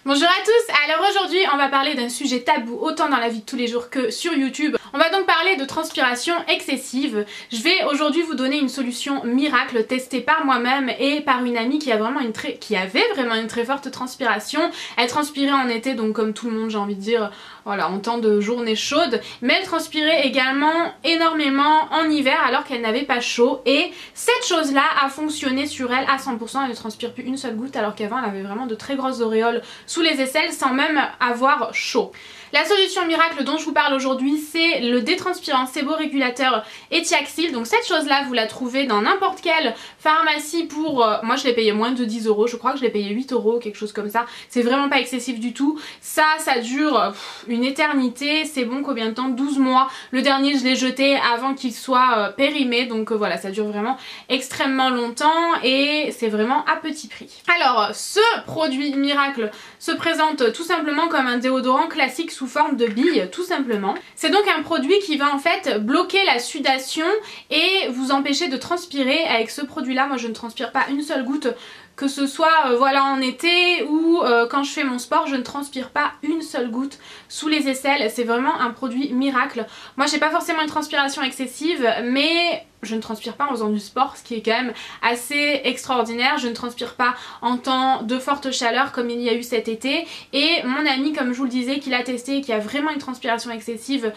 Bonjour à tous, alors aujourd'hui on va parler d'un sujet tabou autant dans la vie de tous les jours que sur YouTube. On va donc parler de transpiration excessive. Je vais aujourd'hui vous donner une solution miracle testée par moi-même et par une amie qui avait vraiment une très forte transpiration. Elle transpirait en été, donc comme tout le monde j'ai envie de dire, voilà, en temps de journée chaude, mais elle transpirait également énormément en hiver alors qu'elle n'avait pas chaud, et cette chose là a fonctionné sur elle à 100%. Elle ne transpire plus une seule goutte alors qu'avant elle avait vraiment de très grosses auréoles sous les aisselles sans même avoir chaud. La solution miracle dont je vous parle aujourd'hui, c'est le détranspirant séborégulateur Etiaxil. Donc cette chose là vous la trouvez dans n'importe quelle pharmacie pour, moi je l'ai payé moins de 10 €, je crois que je l'ai payé 8 €, quelque chose comme ça. C'est vraiment pas excessif du tout. Ça dure une éternité, c'est bon combien de temps? 12 mois. Le dernier je l'ai jeté avant qu'il soit périmé, donc voilà, ça dure vraiment extrêmement longtemps et c'est vraiment à petit prix. Alors ce produit miracle se présente tout simplement comme un déodorant classique sous forme de bille, tout simplement. C'est donc un produit qui va en fait bloquer la sudation et vous empêcher de transpirer. Avec ce produit là, moi je ne transpire pas une seule goutte, que ce soit voilà en été ou quand je fais mon sport, je ne transpire pas une seule goutte sous les aisselles. C'est vraiment un produit miracle. Moi j'ai pas forcément une transpiration excessive, mais je ne transpire pas en faisant du sport, ce qui est quand même assez extraordinaire. Je ne transpire pas en temps de forte chaleur comme il y a eu cet été. Et mon amie, comme je vous le disais, qui l'a testé et qui a vraiment une transpiration excessive,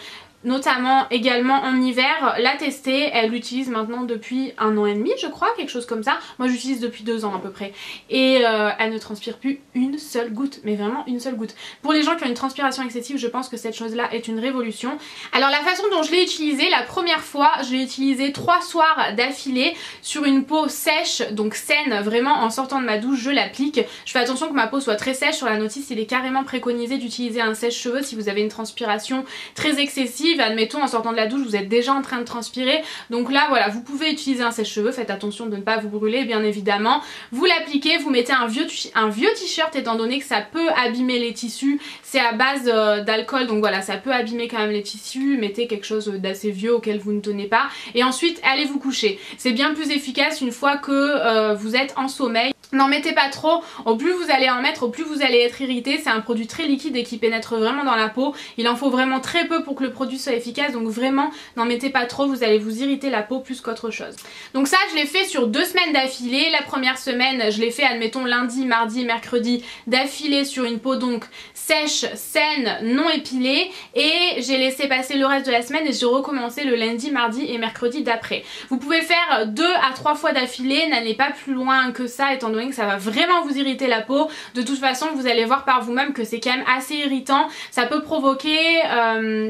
notamment également en hiver, l'a testé, elle l'utilise maintenant depuis 1 an et demi je crois, quelque chose comme ça. Moi j'utilise depuis 2 ans à peu près, et elle ne transpire plus une seule goutte, mais vraiment une seule goutte. Pour les gens qui ont une transpiration excessive, je pense que cette chose là est une révolution. Alors la façon dont je l'ai utilisé, la première fois je l'ai utilisé 3 soirs d'affilée sur une peau sèche, donc saine, vraiment en sortant de ma douche je l'applique. Je fais attention que ma peau soit très sèche. Sur la notice il est carrément préconisé d'utiliser un sèche-cheveux si vous avez une transpiration très excessive. Admettons en sortant de la douche vous êtes déjà en train de transpirer, donc là voilà, vous pouvez utiliser un sèche-cheveux. Faites attention de ne pas vous brûler bien évidemment. Vous l'appliquez, vous mettez un vieux t-shirt étant donné que ça peut abîmer les tissus. C'est à base d'alcool, donc voilà, ça peut abîmer quand même les tissus. Mettez quelque chose d'assez vieux auquel vous ne tenez pas et ensuite allez vous coucher. C'est bien plus efficace une fois que vous êtes en sommeil. N'en mettez pas trop, au plus vous allez en mettre, au plus vous allez être irrité. C'est un produit très liquide et qui pénètre vraiment dans la peau. Il en faut vraiment très peu pour que le produit soit efficace, donc vraiment n'en mettez pas trop, vous allez vous irriter la peau plus qu'autre chose. Donc ça je l'ai fait sur 2 semaines d'affilée. La première semaine je l'ai fait admettons lundi, mardi, mercredi d'affilée sur une peau donc sèche, saine, non épilée, et j'ai laissé passer le reste de la semaine et j'ai recommencé le lundi, mardi et mercredi d'après. Vous pouvez faire 2 à 3 fois d'affilée, n'allez pas plus loin que ça étant donné que ça va vraiment vous irriter la peau. De toute façon vous allez voir par vous-même que c'est quand même assez irritant. Ça peut provoquer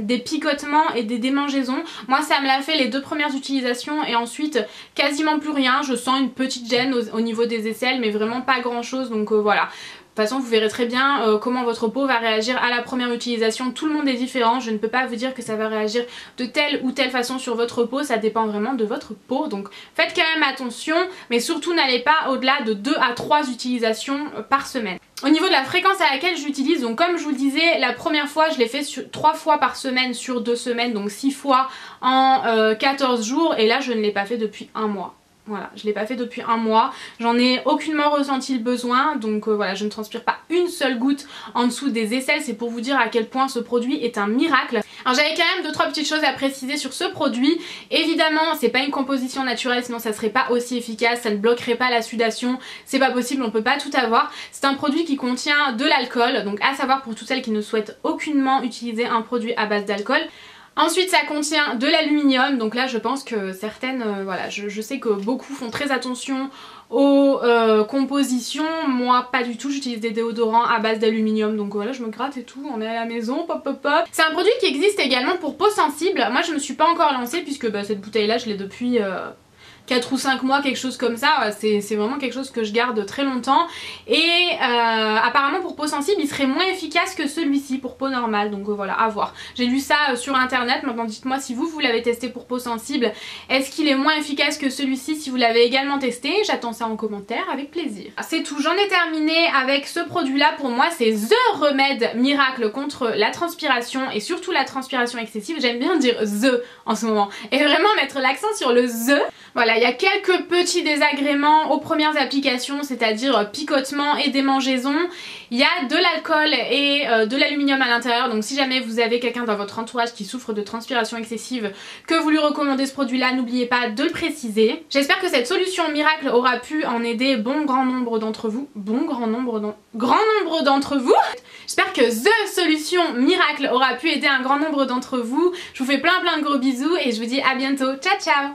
des picotements et des démangeaisons. Moi ça me l'a fait les 2 premières utilisations et ensuite quasiment plus rien. Je sens une petite gêne au niveau des aisselles, mais vraiment pas grand chose, donc voilà. De toute façon vous verrez très bien comment votre peau va réagir à la première utilisation. Tout le monde est différent, je ne peux pas vous dire que ça va réagir de telle ou telle façon sur votre peau, ça dépend vraiment de votre peau, donc faites quand même attention, mais surtout n'allez pas au-delà de 2 à 3 utilisations par semaine. Au niveau de la fréquence à laquelle je l'utilise, donc comme je vous le disais, la première fois je l'ai fait 3 fois par semaine sur 2 semaines, donc 6 fois en 14 jours, et là je ne l'ai pas fait depuis 1 mois. Voilà, je l'ai pas fait depuis 1 mois, j'en ai aucunement ressenti le besoin, donc voilà, je ne transpire pas une seule goutte en dessous des aisselles. C'est pour vous dire à quel point ce produit est un miracle. Alors j'avais quand même 2-3 petites choses à préciser sur ce produit. Évidemment c'est pas une composition naturelle, sinon ça serait pas aussi efficace, ça ne bloquerait pas la sudation, c'est pas possible, on peut pas tout avoir. C'est un produit qui contient de l'alcool, donc à savoir pour toutes celles qui ne souhaitent aucunement utiliser un produit à base d'alcool. Ensuite ça contient de l'aluminium, donc là je pense que certaines, voilà, je sais que beaucoup font très attention aux compositions. Moi pas du tout, j'utilise des déodorants à base d'aluminium, donc voilà, je me gratte et tout, on est à la maison, pop pop pop. C'est un produit qui existe également pour peau sensible. Moi je me suis pas encore lancée puisque cette bouteille là je l'ai depuis 4 ou 5 mois, quelque chose comme ça. C'est vraiment quelque chose que je garde très longtemps, et apparemment pour peau sensible il serait moins efficace que celui-ci pour peau normale, donc voilà, à voir. J'ai lu ça sur internet, maintenant dites-moi si vous l'avez testé pour peau sensible, est-ce qu'il est moins efficace que celui-ci si vous l'avez également testé? J'attends ça en commentaire avec plaisir. C'est tout, j'en ai terminé avec ce produit là. Pour moi c'est THE remède miracle contre la transpiration et surtout la transpiration excessive. J'aime bien dire THE en ce moment et vraiment mettre l'accent sur le THE. Voilà, Voilà, il y a quelques petits désagréments aux premières applications, c'est-à-dire picotement et démangeaison. Il y a de l'alcool et de l'aluminium à l'intérieur, donc si jamais vous avez quelqu'un dans votre entourage qui souffre de transpiration excessive, que vous lui recommandez ce produit-là, n'oubliez pas de le préciser. J'espère que cette solution miracle aura pu en aider grand nombre d'entre vous. J'espère que The Solution Miracle aura pu aider un grand nombre d'entre vous. Je vous fais plein de gros bisous et je vous dis à bientôt. Ciao ciao.